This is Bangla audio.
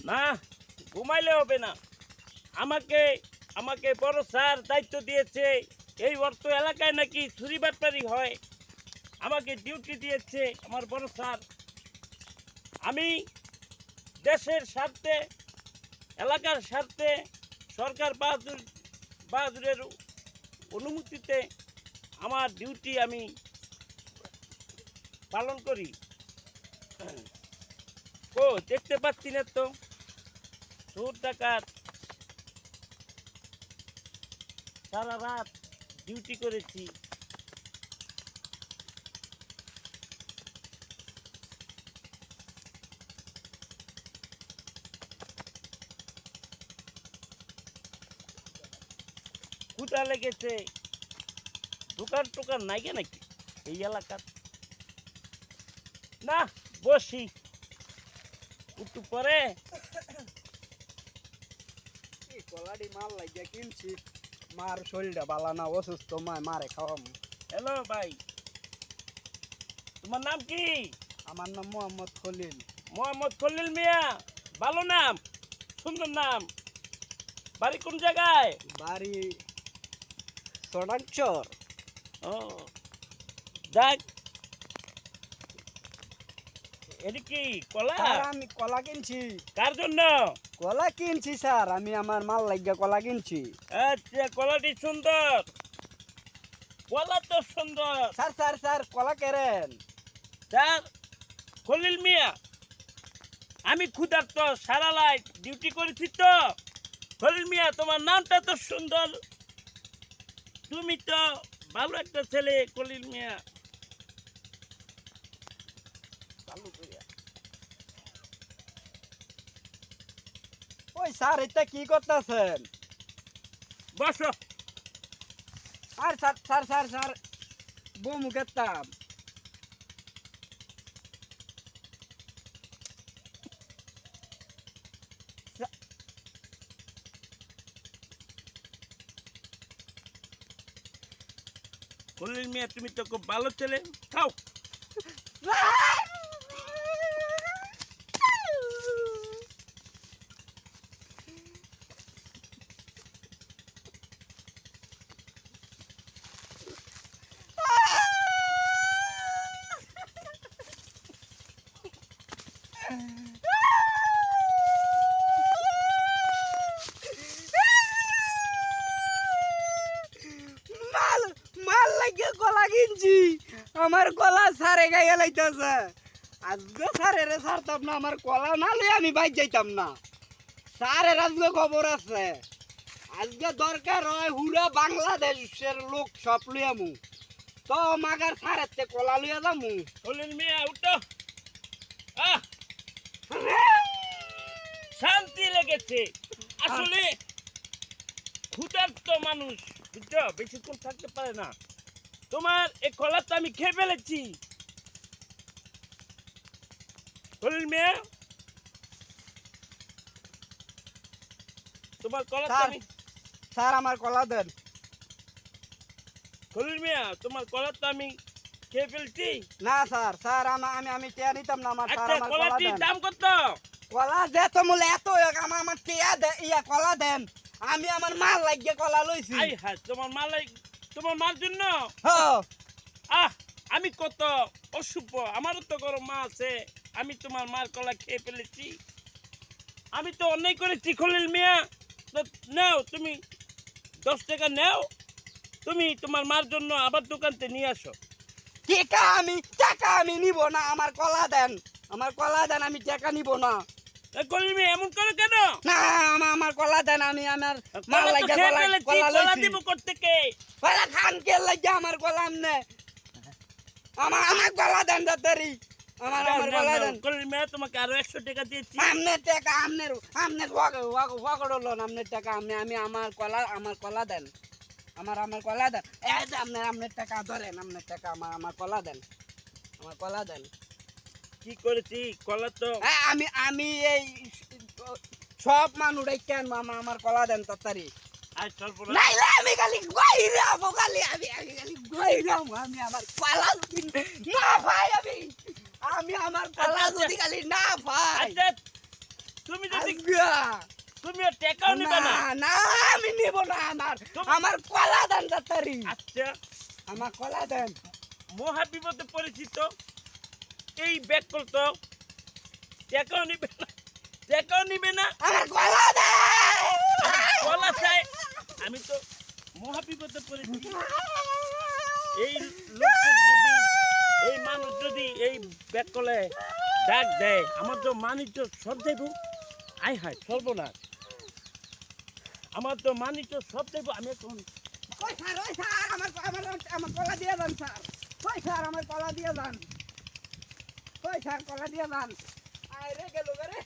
না, ঘুমাইলে হবে না। আমাকে আমাকে বড় স্যার দায়িত্ব দিয়েছে। এই অর্থ এলাকায় নাকি চুরি বাটপারি হয়। আমাকে ডিউটি দিয়েছে আমার বড় স্যার। আমি দেশের স্বার্থে, এলাকার স্বার্থে, সরকার বাহাদুরের অনুমতিতে আমার ডিউটি আমি পালন করি। ও দেখতে পাচ্ছি না তো, চোর ডাকাত সারা রাত ডিউটি করেছি। ক্ষুধা লেগেছে, দোকান টোকান নাই গে নাকি এই এলাকার? না, বসি একটু পরে। কলাডি মাল লাগিয়া কিনছি, মার শরীরটা বালা না, অসুস্থ, মারে খাওয়াম। হ্যালো ভাই, তোমার নাম কি? আমার নাম মোহাম্মদ খলিল। মোহাম্মদ খলিল মিয়া, ভালো নাম, সুন্দর নাম। বাড়ি কোন জায়গায়? বাড়ি চড়াংচর। ও যাক, এটা কি কলা? আমি কলা কিনছি। কার জন্য? কলা কিনছি স্যার, আমি আমার মাল লাগিয়া কলা কিনছি। আচ্ছা, কলাটি সুন্দর, কলা তো সুন্দর। স্যার স্যার স্যার কলা কেরেন? স্যার খলিল মিয়া, আমি ক্ষুধার্ত, সারা লাইট ডিউটি করেছি তো। খলিল মিয়া, তোমার নামটা তো সুন্দর, তুমি তো ভালো একটা ছেলে। খলিল মিয়া, চালু করিয়া ওই স্যার, এটা কি করতেছেন? বসো। আর স্যার স্যার স্যার স্যার বউ মুখেরতাম। খলিল মিয়া, তুমি তো খুব ভালো ছেলে, খাও। মাল মাল লাগিয়ে কলা কিনছি, আমার কলা সারে গাইয়া লাইতেছে। আজকে স্যারের ছাড়তাম না, আমার কলা না লই আমি বাইর যাইতাম না। স্যারের আজকে খবর আছে, আজকে দরকার হয় হুরা বাংলাদেশের লোক সব লইয়ামু, তো মাগার স্যারের কলা লইয়া যামু। খলিল মিয়া, উঠো। আহ, শান্তি লেগেছে। আসলে ক্ষুধার্ত মানুষ, বুঝছো, বেশিক্ষণ থাকতে পারে না। তোমার এই কলাটা আমি খেয়ে ফেলেছি। খলিল মিয়া, তোমার কলাটা স্যার আমি। স্যার আমার কলা দেন। খলিল মিয়া, তোমার কলাটা আমি খেয়ে ফেলছি। না স্যার স্যার আমি আমি আমি টেয়া নিতাম না, আমার স্যার আচ্ছা, আমার কলা কলাটির দেন। দাম কত? কলা যে তো মূলে এত আমার আমার টেয়া দে, ইয়া কলা দেন, আমি আমার মাল লাগিয়ে কলা লইছি। আই হ্যাঁ, তোমার মার জন্য। হ্যাঁ আহ, আমি কত অসভ্য, আমারও তো গরম মা আছে। আমি তোমার মার কলা খেয়ে ফেলেছি। আমি তো অন্যায় করেছি খলিল মিয়া। তো নাও, তুমি 10 টাকা নাও, তুমি তোমার মার জন্য আবার দোকানতে নিয়ে আসো। টাকা আমি নিব না, আমার কলা দেন, আমার কলা দেন, আমি টাকা নিব না। খলিল মিয়া, এমন করো কেন? না আমার কলা দেন, আমি আমার মাল কলা তো লাগিয়ে খেয়ে কলা ফেলেছি, কলা কলা লইছি। দিব কোত্থেকে? কলা খান কে লাগিয়ে আমার কলা আমনে, আমার আমার কলা দেন দাতারি, আমার আমার কলা দেন। খলিল মিয়া, তোমাকে আরো 100 টাকা দিয়েছি। আমনের টাকা আমনের আমনের ওয়াগড় লোন, আমনের টাকা আমি আমি আমার কলা দেন, আমার কলা দেন। এই যে আমনের টাকা ধরেন, আমনের টাকা আমার কলা দেন, আমার কলা দেন। কি করেছি? কলা তো আমি আমি এই সব মানুষ কেন আমার কলা দেন তাড়াতাড়ি। আর সর্বনাশ। নাইলে আমি খালি গইরাম, খালি আমি আমি খালি গইরাম, আমি আমার কলা যদি না পাই, আমি আমি আমার কলা আচ্ছা, যদি খালি না পাই। আচ্ছা, তুমি যদি আজগা তুমি আর টাকাও নিবে না না না আমি নিব না তুমি- আমার কলা দেন তাড়াতাড়ি আচ্ছা আমার কলা দেন মহা বিপদে পরিচিত এই ব্যাগ করতো টাকাও নিবে না টাকাও নিবে না আমার কলা দেন কলা চাই আমি তো মহা বিপদে পড়েছি এই লোক যদি এই মানুষ যদি এই ব্যাগ কলে ডাক দেয় আমার তো মানিজ্য সব দেব আয় হায় সর্বনাশ আমার তো মানিজ্য সব দেব আমি এখন ওই স্যার আমার কলা দিয়ে দেন স্যার ওই স্যার আমার কলা দিয়ে দেন ওই স্যার কলা দিয়ে দেন আয় রে গেল রে